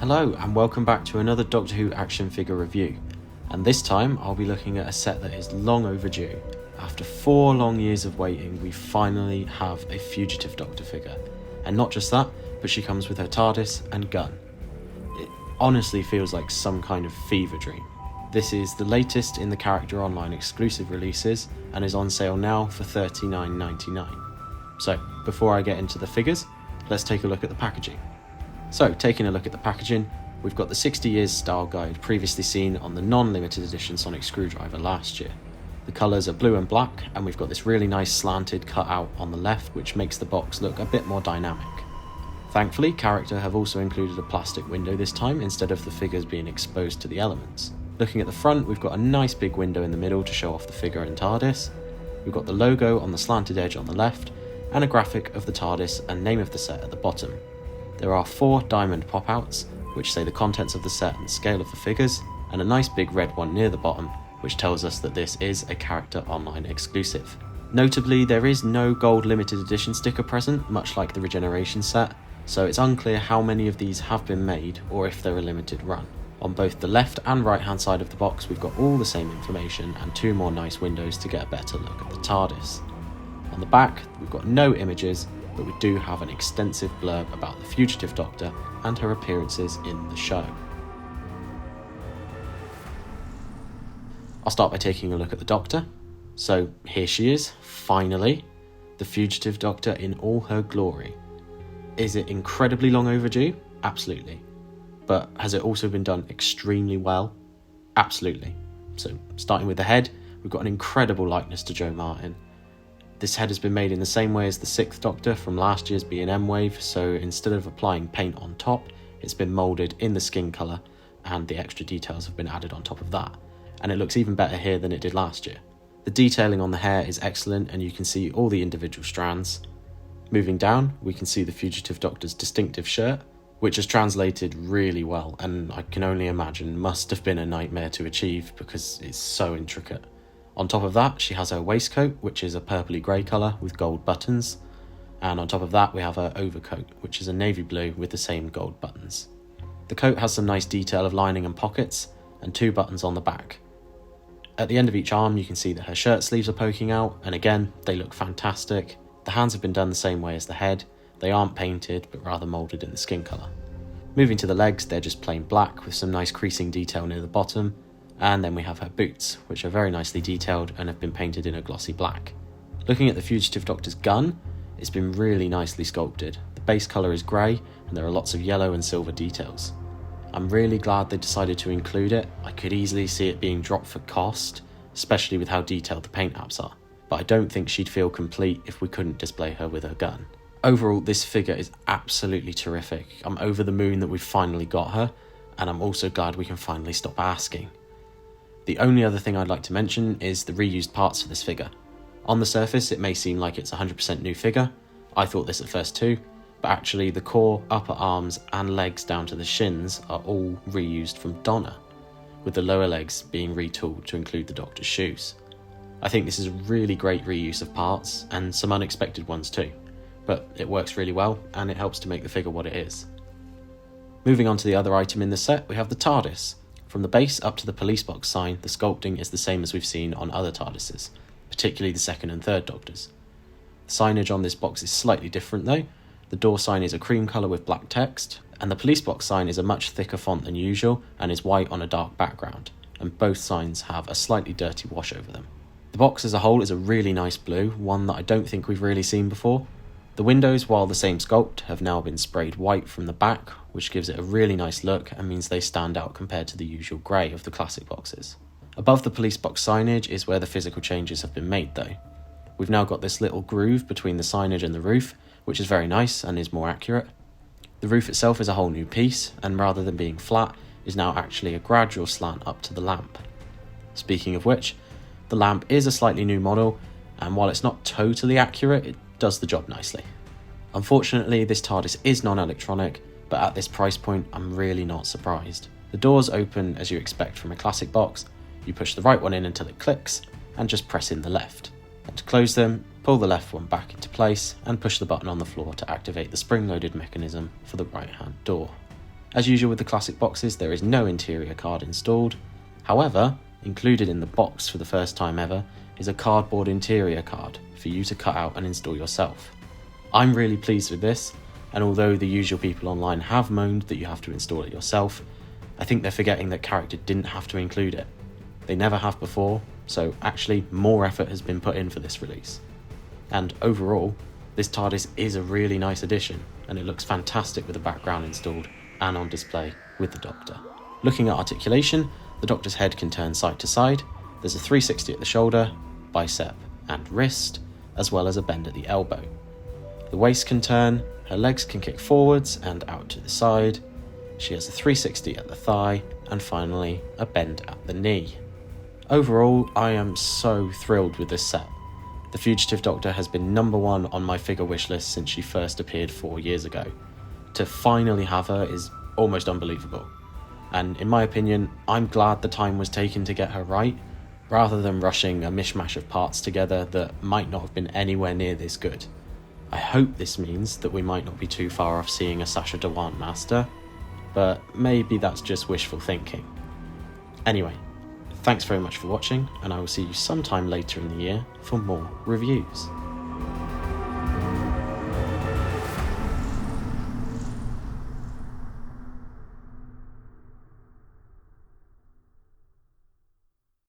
Hello and welcome back to another Doctor Who action figure review, and this time I'll be looking at a set that is long overdue. After 4 long years of waiting, we finally have a Fugitive Doctor figure, and not just that, but she comes with her TARDIS and gun. It honestly feels like some kind of fever dream. This is the latest in the Character Online exclusive releases and is on sale now for $39.99. So before I get into the figures, let's take a look at the packaging. So, taking a look at the packaging, we've got the 60 Years Style Guide previously seen on the non-limited edition Sonic Screwdriver last year. The colours are blue and black, and we've got this really nice slanted cutout on the left which makes the box look a bit more dynamic. Thankfully, Character have also included a plastic window this time instead of the figures being exposed to the elements. Looking at the front, we've got a nice big window in the middle to show off the figure and TARDIS. We've got the logo on the slanted edge on the left, and a graphic of the TARDIS and name of the set at the bottom. There are 4 diamond pop-outs, which say the contents of the set and the scale of the figures, and a nice big red one near the bottom, which tells us that this is a Character Online exclusive. Notably, there is no gold limited edition sticker present, much like the Regeneration set, so it's unclear how many of these have been made or if they're a limited run. On both the left and right hand side of the box, we've got all the same information and 2 more nice windows to get a better look at the TARDIS. On the back, we've got no images, but we do have an extensive blurb about the Fugitive Doctor and her appearances in the show. I'll start by taking a look at the Doctor. So here she is, finally, the Fugitive Doctor in all her glory. Is it incredibly long overdue? Absolutely. But has it also been done extremely well? Absolutely. So starting with the head, we've got an incredible likeness to Jo Martin. This head has been made in the same way as the 6th Doctor from last year's B&M wave, so instead of applying paint on top, it's been moulded in the skin colour and the extra details have been added on top of that. And it looks even better here than it did last year. The detailing on the hair is excellent and you can see all the individual strands. Moving down, we can see the Fugitive Doctor's distinctive shirt, which has translated really well and I can only imagine must have been a nightmare to achieve because it's so intricate. On top of that, she has her waistcoat, which is a purpley grey colour with gold buttons. And on top of that, we have her overcoat, which is a navy blue with the same gold buttons. The coat has some nice detail of lining and pockets, and 2 buttons on the back. At the end of each arm, you can see that her shirt sleeves are poking out, and again, they look fantastic. The hands have been done the same way as the head. They aren't painted, but rather moulded in the skin colour. Moving to the legs, they're just plain black with some nice creasing detail near the bottom. And then we have her boots, which are very nicely detailed and have been painted in a glossy black. Looking at the Fugitive Doctor's gun, it's been really nicely sculpted. The base colour is grey and there are lots of yellow and silver details. I'm really glad they decided to include it. I could easily see it being dropped for cost, especially with how detailed the paint apps are. But I don't think she'd feel complete if we couldn't display her with her gun. Overall, this figure is absolutely terrific. I'm over the moon that we've finally got her, and I'm also glad we can finally stop asking. The only other thing I'd like to mention is the reused parts for this figure. On the surface, it may seem like it's a 100% new figure. I thought this at first too, but actually the core, upper arms and legs down to the shins are all reused from Donna, with the lower legs being retooled to include the Doctor's shoes. I think this is a really great reuse of parts, and some unexpected ones too, but it works really well and it helps to make the figure what it is. Moving on to the other item in the set, we have the TARDIS. From the base up to the police box sign, the sculpting is the same as we've seen on other TARDISes, particularly the 2nd and 3rd Doctors. The signage on this box is slightly different though. The door sign is a cream colour with black text, and the police box sign is a much thicker font than usual and is white on a dark background, and both signs have a slightly dirty wash over them. The box as a whole is a really nice blue, one that I don't think we've really seen before. The windows, while the same sculpt, have now been sprayed white from the back, which gives it a really nice look and means they stand out compared to the usual grey of the classic boxes. Above the police box signage is where the physical changes have been made though. We've now got this little groove between the signage and the roof, which is very nice and is more accurate. The roof itself is a whole new piece, and rather than being flat, is now actually a gradual slant up to the lamp. Speaking of which, the lamp is a slightly new model, and while it's not totally accurate, it does the job nicely. Unfortunately, this TARDIS is non-electronic, but at this price point, I'm really not surprised. The doors open as you expect from a classic box. You push the right one in until it clicks, and just press in the left. And to close them, pull the left one back into place, and push the button on the floor to activate the spring-loaded mechanism for the right-hand door. As usual with the classic boxes, there is no interior card installed. However, included in the box for the first time ever is a cardboard interior card for you to cut out and install yourself. I'm really pleased with this, and although the usual people online have moaned that you have to install it yourself, I think they're forgetting that character didn't have to include it. They never have before, so actually more effort has been put in for this release. And overall, this TARDIS is a really nice addition, and it looks fantastic with the background installed and on display with the Doctor. Looking at articulation, the Doctor's head can turn side to side, there's a 360 at the shoulder, bicep and wrist, as well as a bend at the elbow. The waist can turn, her legs can kick forwards and out to the side, she has a 360 at the thigh, and finally a bend at the knee. Overall, I am so thrilled with this set. The Fugitive Doctor has been number one on my figure wish list since she first appeared 4 years ago. To finally have her is almost unbelievable. And in my opinion, I'm glad the time was taken to get her right, rather than rushing a mishmash of parts together that might not have been anywhere near this good. I hope this means that we might not be too far off seeing a Sacha Dhawan master, but maybe that's just wishful thinking. Anyway, thanks very much for watching, and I will see you sometime later in the year for more reviews.